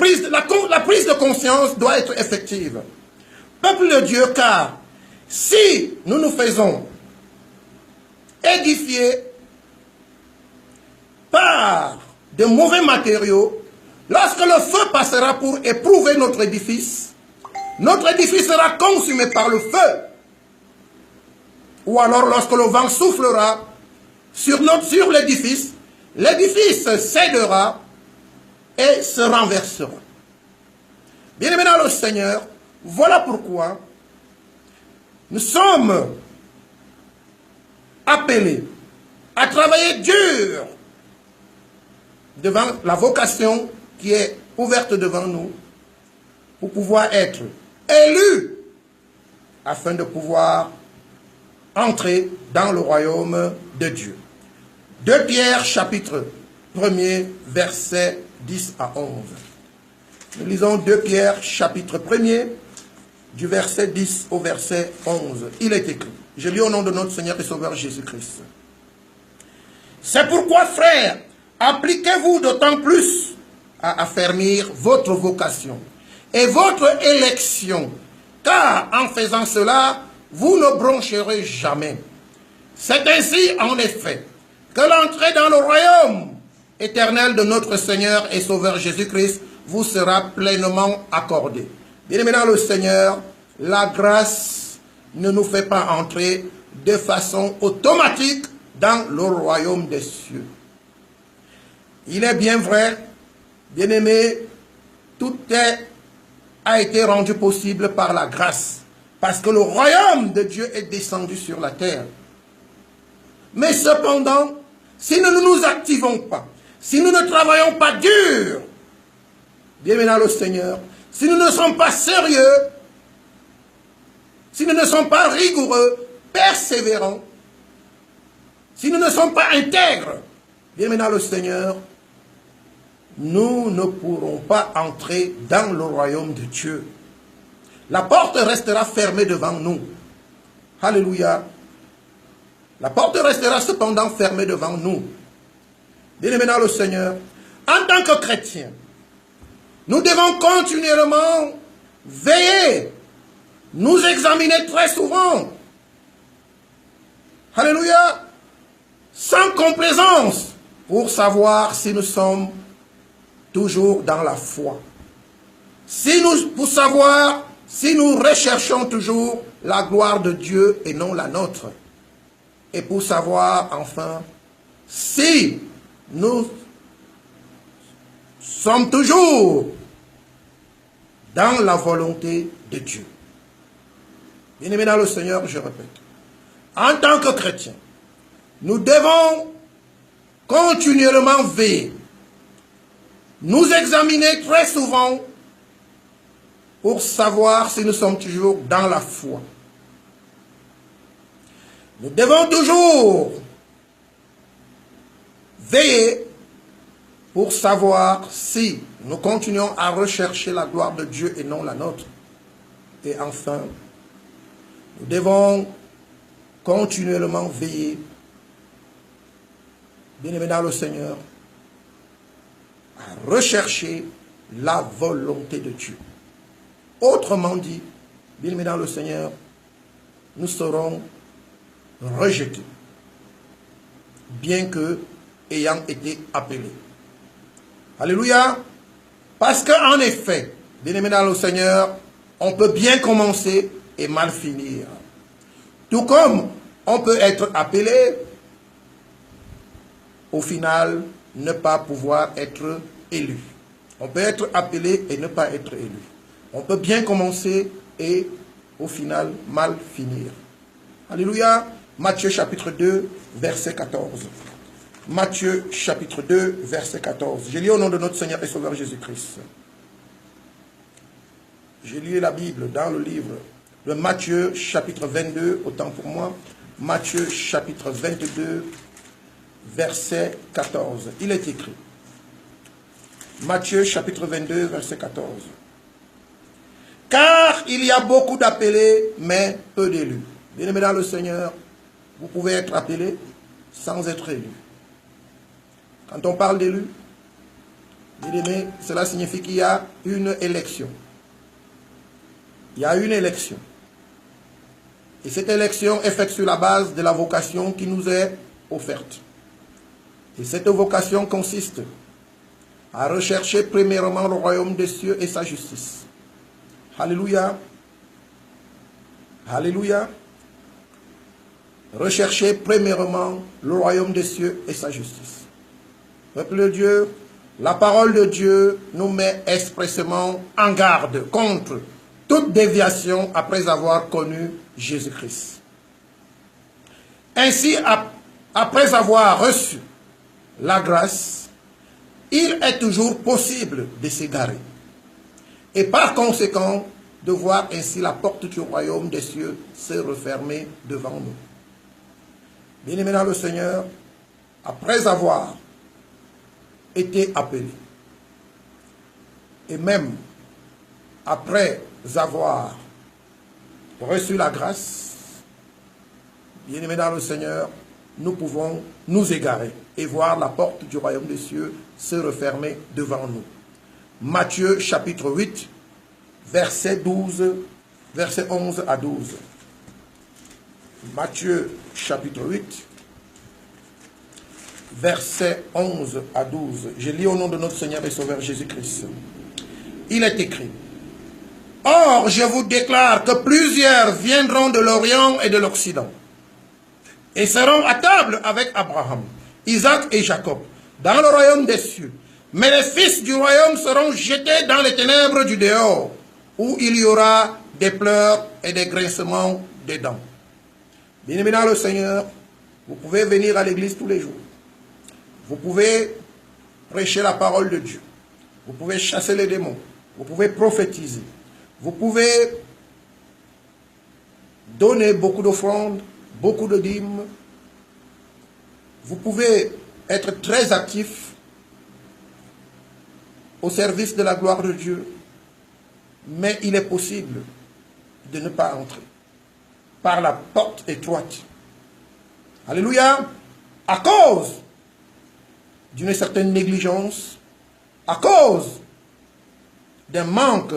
prise de conscience doit être effective. Peuple de Dieu, car si nous nous faisons édifier par de mauvais matériaux, lorsque le feu passera pour éprouver notre édifice sera consumé par le feu. Ou alors lorsque le vent soufflera sur l'édifice, l'édifice cédera et se renversera. Bien-aimés dans le Seigneur, voilà pourquoi nous sommes appelés à travailler dur devant la vocation qui est ouverte devant nous pour pouvoir être élus afin de pouvoir entrer dans le royaume de Dieu. 2 Pierre chapitre 1er verset 10 à 11. Nous lisons 2 Pierre chapitre 1er du verset 10 au verset 11. Il est écrit, je lis au nom de notre Seigneur et Sauveur Jésus-Christ. C'est pourquoi, frères, appliquez-vous d'autant plus à affermir votre vocation et votre élection, car en faisant cela, vous ne broncherez jamais. C'est ainsi, en effet, que l'entrée dans le royaume éternel de notre Seigneur et Sauveur Jésus-Christ vous sera pleinement accordée. Bien-aimés dans le Seigneur, la grâce ne nous fait pas entrer de façon automatique dans le royaume des cieux. Il est bien vrai, bien-aimés, tout a été rendu possible par la grâce, parce que le royaume de Dieu est descendu sur la terre. Mais cependant, si nous ne nous activons pas, si nous ne travaillons pas dur, bien-aimés dans le Seigneur, si nous ne sommes pas sérieux, si nous ne sommes pas rigoureux, persévérants, si nous ne sommes pas intègres, bien-aimés dans le Seigneur, nous ne pourrons pas entrer dans le royaume de Dieu. La porte restera fermée devant nous. Alléluia. La porte restera cependant fermée devant nous. Bien-aimés dans le Seigneur, en tant que chrétiens, nous devons continuellement veiller, nous examiner très souvent. Alléluia. Sans complaisance, pour savoir si nous sommes toujours dans la foi. Pour savoir si nous recherchons toujours la gloire de Dieu et non la nôtre. Et pour savoir enfin si nous sommes toujours dans la volonté de Dieu. Bien-aimés dans le Seigneur, je répète, en tant que chrétiens, nous devons continuellement veiller, nous examiner très souvent pour savoir si nous sommes toujours dans la foi. Nous devons toujours veiller pour savoir si nous continuons à rechercher la gloire de Dieu et non la nôtre. Et enfin, nous devons continuellement veiller, bien-aimés dans le Seigneur, à rechercher la volonté de Dieu. Autrement dit, bien-aimés dans le Seigneur, nous serons rejetés, bien que ayant été appelés. Alléluia. Parce qu'en effet, bien-aimés dans le Seigneur, on peut bien commencer et mal finir. Tout comme on peut être appelé, au final, ne pas pouvoir être élu. On peut être appelé et ne pas être élu. On peut bien commencer et au final mal finir. Alléluia. Matthieu chapitre 2, verset 14. Matthieu chapitre 2, verset 14. Je lis au nom de notre Seigneur et Sauveur Jésus-Christ. J'ai lu la Bible dans le livre de Matthieu chapitre 22, autant pour moi. Matthieu chapitre 22, verset 14. Il est écrit. Matthieu chapitre 22, verset 14. Car il y a beaucoup d'appelés, mais peu d'élus. Bien-aimés dans le Seigneur, vous pouvez être appelé sans être élu. Quand on parle d'élu, bien-aimés, cela signifie qu'il y a une élection. Il y a une élection. Et cette élection est faite sur la base de la vocation qui nous est offerte. Et cette vocation consiste à rechercher premièrement le royaume des cieux et sa justice. Alléluia. Alléluia. Rechercher premièrement le royaume des cieux et sa justice. Peuple de Dieu, la parole de Dieu nous met expressément en garde contre toute déviation après avoir connu Jésus-Christ. Ainsi, après avoir reçu la grâce, il est toujours possible de s'égarer. Et par conséquent, de voir ainsi la porte du royaume des cieux se refermer devant nous. Bien-aimés dans le Seigneur, après avoir été appelés, et même après avoir reçu la grâce, bien-aimés dans le Seigneur, nous pouvons nous égarer et voir la porte du royaume des cieux se refermer devant nous. Matthieu chapitre 8, verset 11 à 12. Matthieu chapitre 8, verset 11 à 12. Je lis au nom de notre Seigneur et Sauveur Jésus-Christ. Il est écrit: Or, je vous déclare que plusieurs viendront de l'Orient et de l'Occident et seront à table avec Abraham, Isaac et Jacob dans le royaume des cieux. Mais les fils du royaume seront jetés dans les ténèbres du dehors, où il y aura des pleurs et des grincements des dents. Bien-aimés dans le Seigneur, vous pouvez venir à l'église tous les jours. Vous pouvez prêcher la parole de Dieu. Vous pouvez chasser les démons. Vous pouvez prophétiser. Vous pouvez donner beaucoup d'offrandes, beaucoup de dîmes. Vous pouvez être très actif au service de la gloire de Dieu. Mais il est possible de ne pas entrer par la porte étroite. Alléluia. À cause d'une certaine négligence, à cause d'un manque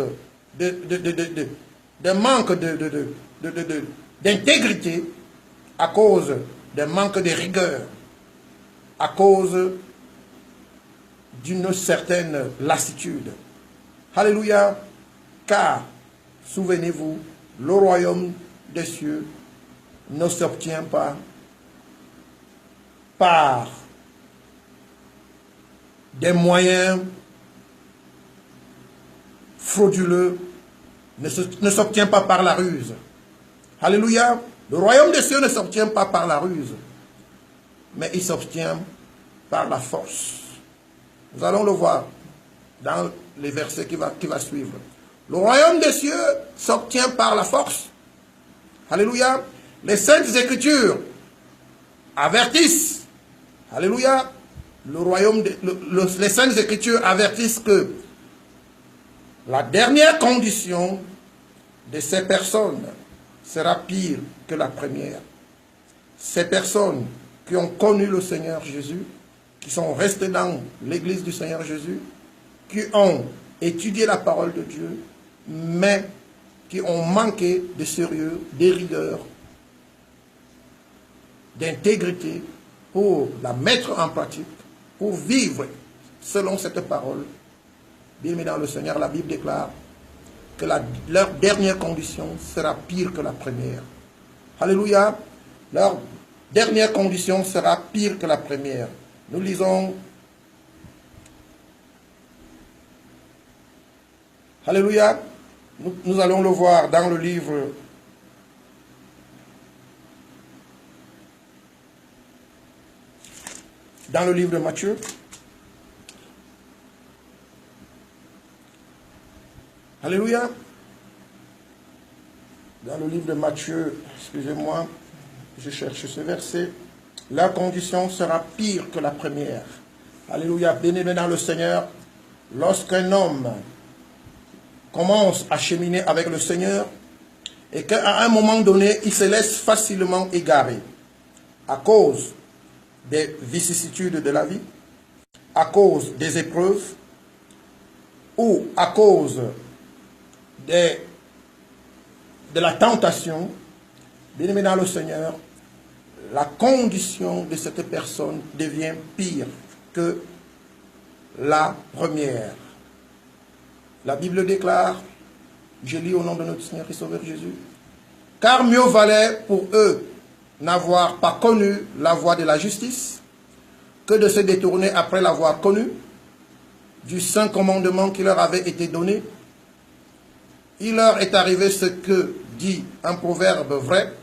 d'intégrité, à cause d'un manque de rigueur, à cause d'une certaine lassitude. Alléluia. Car, souvenez-vous, le royaume des cieux ne s'obtient pas par des moyens frauduleux, ne s'obtient pas par la ruse. Alléluia. Le royaume des cieux ne s'obtient pas par la ruse, mais il s'obtient par la force. Nous allons le voir dans les versets qui va suivre. Le royaume des cieux s'obtient par la force. Alléluia. Les saintes écritures avertissent. Alléluia. Les saintes écritures avertissent que la dernière condition de ces personnes sera pire que la première. Ces personnes qui ont connu le Seigneur Jésus, qui sont restées dans l'église du Seigneur Jésus, qui ont étudié la parole de Dieu, mais qui ont manqué de sérieux, de rigueur, d'intégrité pour la mettre en pratique, pour vivre selon cette parole. Bien-aimés dans le Seigneur, la Bible déclare que leur dernière condition sera pire que la première. Alléluia. Leur dernière condition sera pire que la première. Nous lisons. Alléluia. Nous allons le voir dans le livre de Matthieu. Alléluia. Dans le livre de Matthieu, excusez-moi, je cherche ce verset, leur condition sera pire que la première. Alléluia, béni dans le Seigneur. Lorsqu'un homme commence à cheminer avec le Seigneur et qu'à un moment donné, il se laisse facilement égarer à cause des vicissitudes de la vie, à cause des épreuves ou à cause de la tentation, bien-aimé dans le Seigneur, la condition de cette personne devient pire que la première. La Bible déclare, je lis au nom de notre Seigneur et Sauveur Jésus, « Car mieux valait pour eux n'avoir pas connu la voie de la justice que de se détourner après l'avoir connu du saint commandement qui leur avait été donné. Il leur est arrivé ce que dit un proverbe vrai,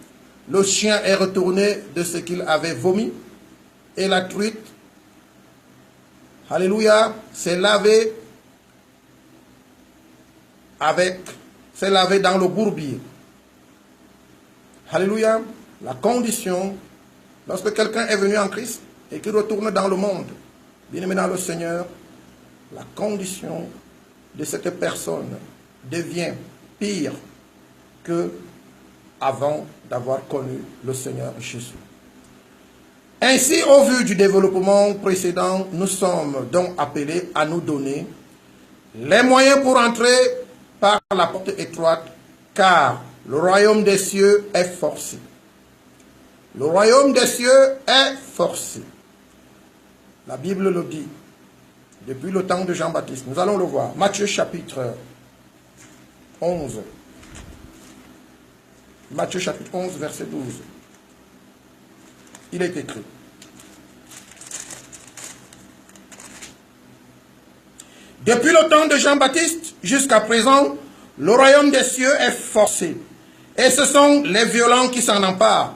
le chien est retourné de ce qu'il avait vomi, et la truite, alléluia, s'est lavée dans le bourbier. Alléluia, la condition, lorsque quelqu'un est venu en Christ et qu'il retourne dans le monde, bien-aimé dans le Seigneur, la condition de cette personne devient pire que avant d'avoir connu le Seigneur Jésus. Ainsi, au vu du développement précédent, nous sommes donc appelés à nous donner les moyens pour entrer par la porte étroite, car le royaume des cieux est forcé. Le royaume des cieux est forcé. La Bible le dit depuis le temps de Jean-Baptiste. Nous allons le voir. Matthieu chapitre 11. Matthieu chapitre 11, verset 12. Il est écrit. Depuis le temps de Jean-Baptiste jusqu'à présent, le royaume des cieux est forcé. Et ce sont les violents qui s'en emparent.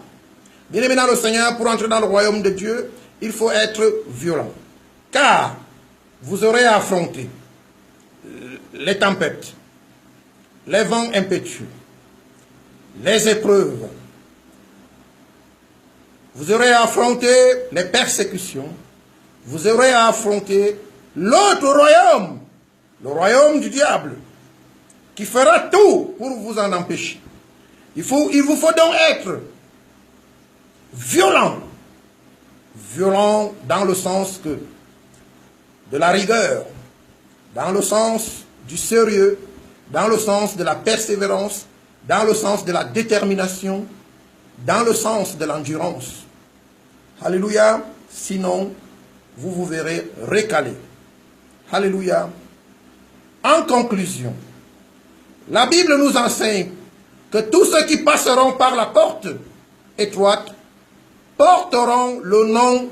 Bien-aimé dans le Seigneur, pour entrer dans le royaume de Dieu, il faut être violent. Car vous aurez à affronter les tempêtes, les vents impétueux, les épreuves. Vous aurez à affronter les persécutions. Vous aurez à affronter l'autre royaume, le royaume du diable, qui fera tout pour vous en empêcher. Il vous faut donc être violent. Violent dans le sens que de la rigueur, dans le sens du sérieux, dans le sens de la persévérance, dans le sens de la détermination, dans le sens de l'endurance. Alléluia. Sinon, vous vous verrez récalé. Alléluia. En conclusion, la Bible nous enseigne que tous ceux qui passeront par la porte étroite porteront le nom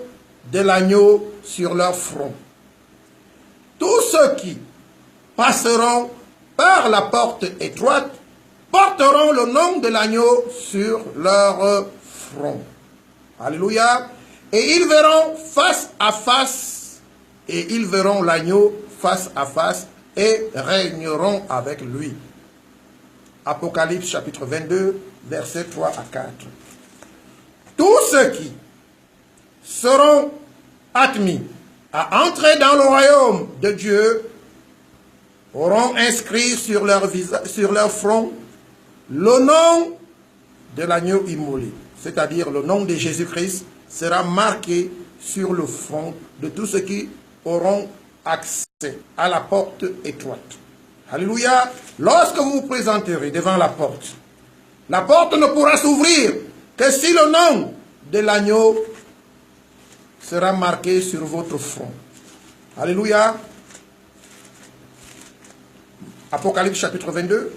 de l'agneau sur leur front. Tous ceux qui passeront par la porte étroite porteront le nom de l'agneau sur leur front. Alléluia. Et ils verront face à face, et ils verront l'agneau face à face, et régneront avec lui. Apocalypse chapitre 22, versets 3 à 4. Tous ceux qui seront admis à entrer dans le royaume de Dieu auront inscrit sur leur front le nom de l'agneau immolé, c'est-à-dire le nom de Jésus-Christ sera marqué sur le front de tous ceux qui auront accès à la porte étroite. Alléluia. Lorsque vous vous présenterez devant la porte ne pourra s'ouvrir que si le nom de l'agneau sera marqué sur votre front. Alléluia. Apocalypse chapitre 22,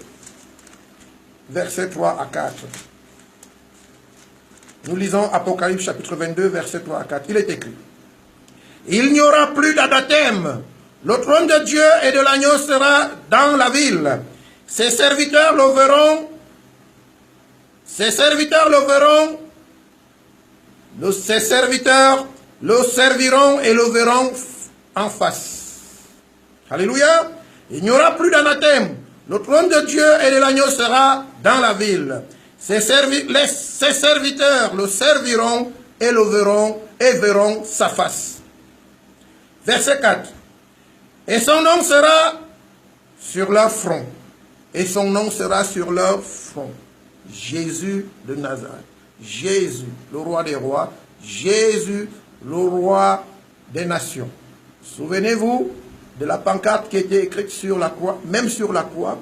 versets 3 à 4. Nous lisons Apocalypse chapitre 22, versets 3 à 4. Il est écrit. Il n'y aura plus d'anathème. Le trône de Dieu et de l'agneau sera dans la ville. Ses serviteurs le verront. Ses serviteurs le verront. Ses serviteurs le serviront et le verront en face. Alléluia. Il n'y aura plus d'anathème. Le trône de Dieu et de l'agneau sera dans la ville. Ses serviteurs le serviront et le verront et verront sa face. Verset 4. Et son nom sera sur leur front. Et son nom sera sur leur front. Jésus de Nazareth. Jésus, le roi des rois. Jésus, le roi des nations. Souvenez-vous de la pancarte qui était écrite sur la croix. Même sur la croix,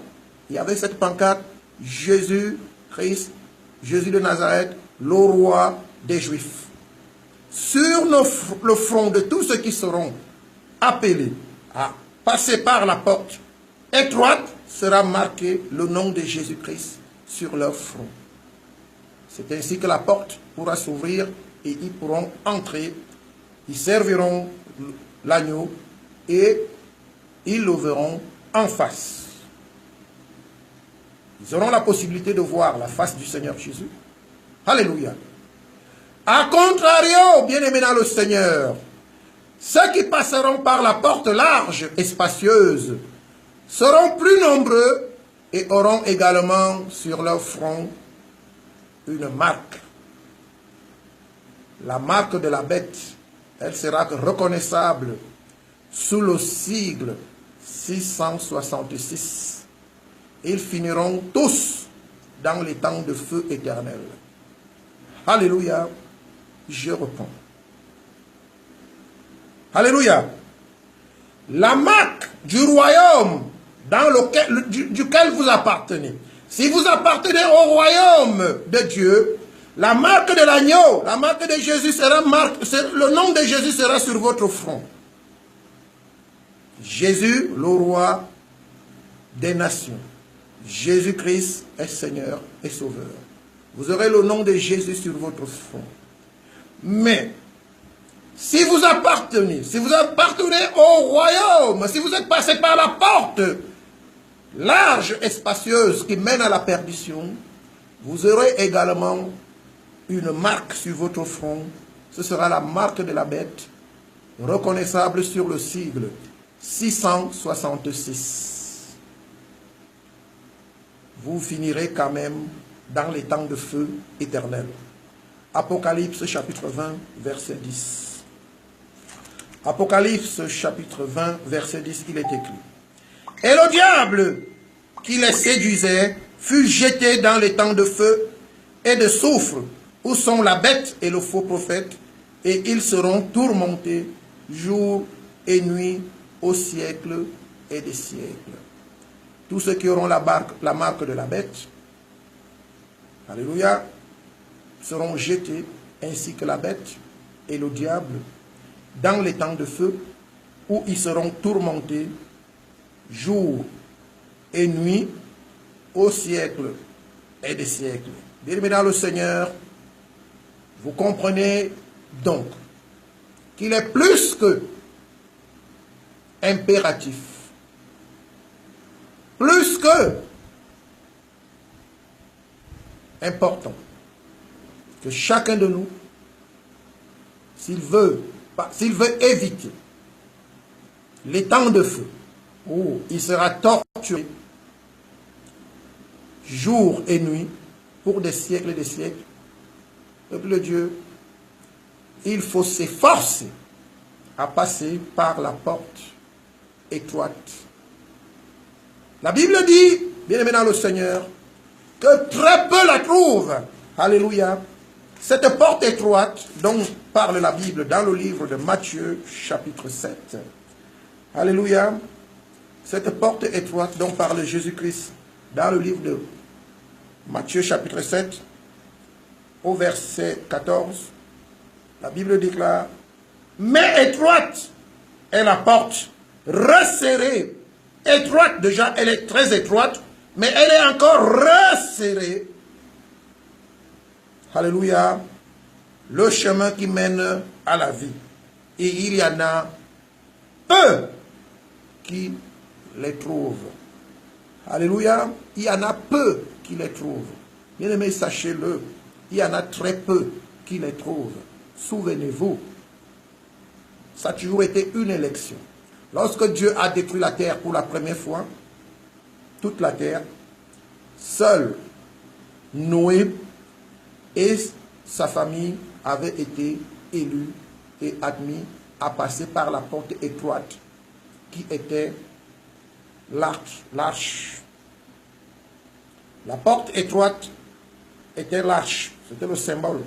il y avait cette pancarte. Jésus-Christ, Jésus de Nazareth, le roi des Juifs. Sur le front de tous ceux qui seront appelés à passer par la porte étroite, sera marqué le nom de Jésus-Christ sur leur front. C'est ainsi que la porte pourra s'ouvrir et ils pourront entrer, ils serviront l'agneau et ils le verront en face. Ils auront la possibilité de voir la face du Seigneur Jésus. Alléluia. A contrario, bien-aimés dans le Seigneur, ceux qui passeront par la porte large et spacieuse seront plus nombreux et auront également sur leur front une marque. La marque de la bête, elle sera reconnaissable sous le sigle 666. Ils finiront tous dans les temps de feu éternel. Alléluia, je reprends. Alléluia. La marque du royaume duquel vous appartenez. Si vous appartenez au royaume de Dieu, la marque de l'agneau, la marque de Jésus sera marquée, le nom de Jésus sera sur votre front. Jésus, le roi des nations. Jésus-Christ est Seigneur et Sauveur. Vous aurez le nom de Jésus sur votre front. Mais, si vous appartenez au royaume, si vous êtes passé par la porte large et spacieuse qui mène à la perdition, vous aurez également une marque sur votre front. Ce sera la marque de la bête, reconnaissable sur le sigle 666. Vous finirez quand même dans les temps de feu éternel. Apocalypse chapitre 20, verset 10. Apocalypse chapitre 20, verset 10, il est écrit. Et le diable qui les séduisait fut jeté dans les temps de feu et de soufre, où sont la bête et le faux prophète, et ils seront tourmentés jour et nuit au siècle et des siècles. Tous ceux qui auront la marque de la bête, alléluia, seront jetés, ainsi que la bête et le diable, dans les temps de feu, où ils seront tourmentés jour et nuit au siècle et des siècles. Bien-aimés dans le Seigneur, vous comprenez donc qu'il est plus que impératif, plus que important, que chacun de nous, s'il veut éviter les temps de feu où il sera torturé jour et nuit pour des siècles et des siècles, peuple de Dieu, il faut s'efforcer à passer par la porte étroite. La Bible dit, bien-aimé dans le Seigneur, que très peu la trouvent. Alléluia. Cette porte étroite dont parle la Bible dans le livre de Matthieu, chapitre 7. Alléluia. Cette porte étroite dont parle Jésus-Christ dans le livre de Matthieu, chapitre 7, au verset 14, la Bible déclare, mais étroite est la porte, resserrée. Étroite, déjà, elle est très étroite, mais elle est encore resserrée. Alléluia. Le chemin qui mène à la vie. Et il y en a peu qui les trouvent. Alléluia. Il y en a peu qui les trouvent. Bien-aimés, sachez-le. Il y en a très peu qui les trouvent. Souvenez-vous. Ça a toujours été une élection. Lorsque Dieu a détruit la terre pour la première fois, toute la terre, seuls Noé et sa famille avaient été élus et admis à passer par la porte étroite qui était l'arche. La porte étroite était l'arche. C'était le symbole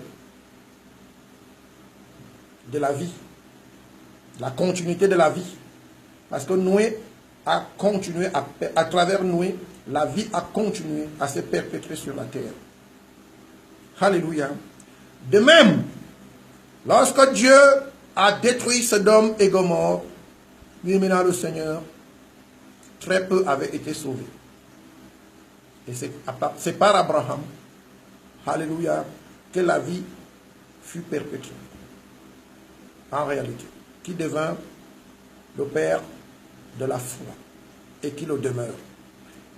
de la vie, la continuité de la vie. Parce que Noé a continué, à travers Noé, la vie a continué à se perpétrer sur la terre. Alléluia. De même, lorsque Dieu a détruit Sodome et Gomorrhe, bien maintenant le Seigneur, très peu avaient été sauvés. Et c'est par Abraham, alléluia, que la vie fut perpétuée. En réalité, qui devint le Père de la foi et qui le demeure.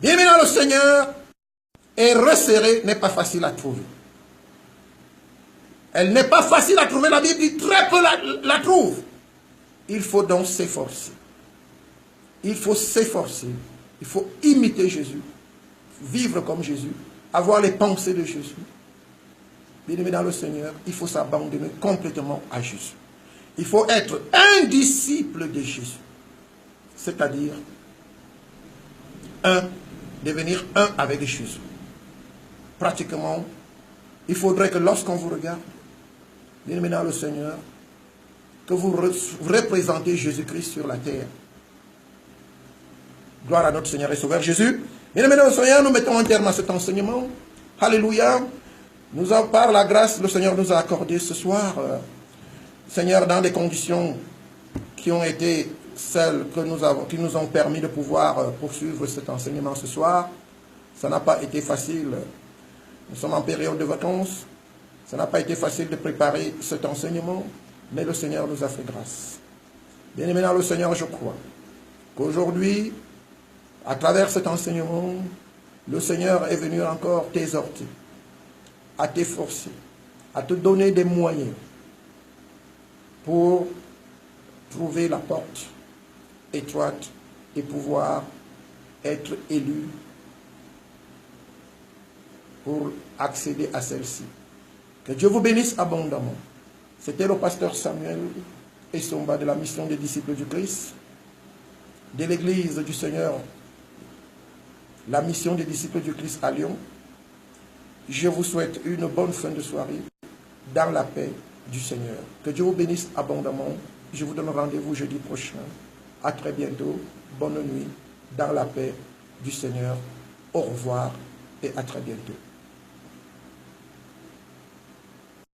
Bien maintenant le Seigneur est resserré, n'est pas facile à trouver. Elle n'est pas facile à trouver, la Bible dit très peu la trouve. Il faut donc s'efforcer. Il faut s'efforcer. Il faut imiter Jésus. Vivre comme Jésus. Avoir les pensées de Jésus. Bien-aimé dans le Seigneur, il faut s'abandonner complètement à Jésus. Il faut être un disciple de Jésus. C'est-à-dire, devenir un avec Jésus. Pratiquement, il faudrait que lorsqu'on vous regarde, bien-aimé dans le Seigneur, que vous représentez Jésus-Christ sur la terre. Gloire à notre Seigneur et Sauveur Jésus. Bien-aimé dans le Seigneur, nous mettons un terme à cet enseignement. Alléluia. Par la grâce, le Seigneur nous a accordé ce soir, Seigneur, dans des conditions qui ont été celles qui nous ont permis de pouvoir poursuivre cet enseignement ce soir. Ça n'a pas été facile. Nous sommes en période de vacances. Ça n'a pas été facile de préparer cet enseignement, mais le Seigneur nous a fait grâce. Bien-aimé dans le Seigneur, je crois qu'aujourd'hui, à travers cet enseignement, le Seigneur est venu encore t'exhorter, à t'efforcer, à te donner des moyens pour trouver la porte étroite et pouvoir être élu pour accéder à celle-ci. Que Dieu vous bénisse abondamment. C'était le pasteur Samuel Essomba de la mission des disciples du Christ, de l'église du Seigneur, la mission des disciples du Christ à Lyon. Je vous souhaite une bonne fin de soirée dans la paix du Seigneur. Que Dieu vous bénisse abondamment. Je vous donne rendez-vous jeudi prochain. À très bientôt. Bonne nuit dans la paix du Seigneur. Au revoir et à très bientôt.